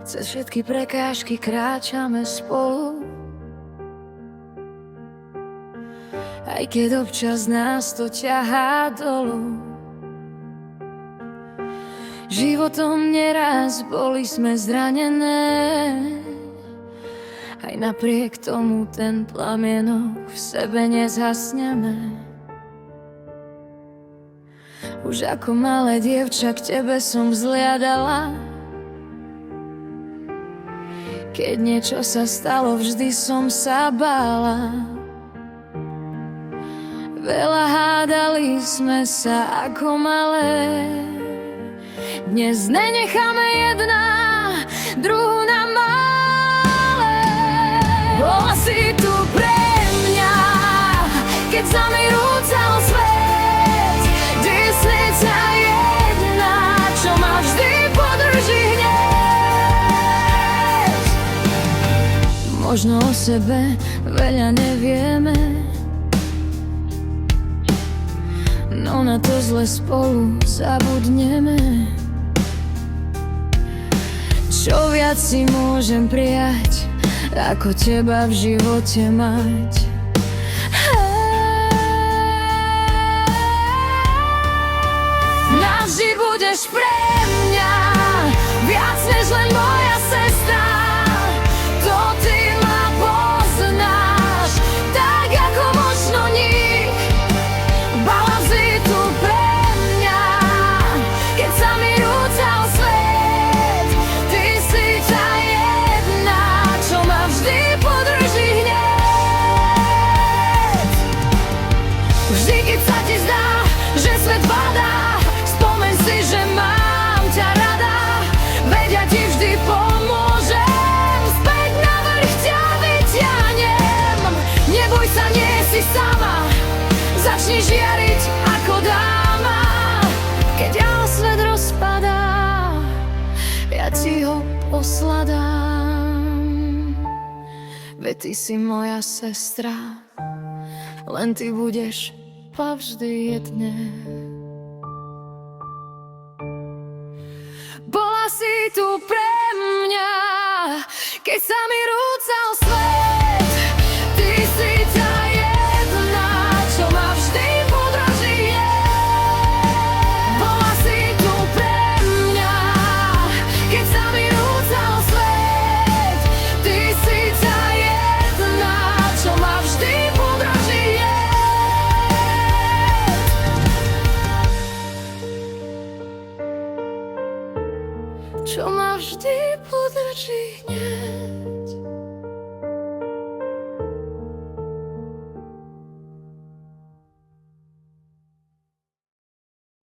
Cez všetky prekážky kráčame spolu, aj keď občas nás to ťahá dolu. Životom neraz boli sme zranené, aj napriek tomu ten plamienok v sebe nezhasneme. Už ako malé dievča k tebe som vzliadala, keď niečo sa stalo, vždy som sa bála. Veľa hádali sme sa ako malé, dnes nenecháme jedna druhú na malé. Bola si tu pre mňa, keď sa mi rúcal svet. Ty si tá jedna, čo ma vždy podrží hneď. Možno o sebe veľa nevieme, no na to zle spolu zabudneme. Čo viac si môžem prijať, ako teba v živote mať. Navždy budeš pre mňa viac než len moja sestra. To ty ma poznáš tak ako možno nik. Bola si tu pre mňa, keď sa mi rúcal svet. Ty si tá jedna, čo ma vždy podrží hneď. Vždy, keď sa ti zdá, že svet padá, spomeň si, že mám ťa rada. Veď ja ti vždy pomôžem, späť na vrch ťa vyťahnem. Neboj sa, nie si sama, začni žiariť ako dáma. Keď ja svet rozpadá, ja ti ho posladám. Veď ty si moja sestra, len ty budeš navždy jedne. Bola si tu pre mňa, keď sa mi rúcal svet. Ty si tá jedna, čo ma vždy podrží hneď. Bola si tu pre mňa, keď sa mi rúcal svet. Ty si tá jedna, čo ma vždy podrží hneď. Čo ma vždy podrží hneď.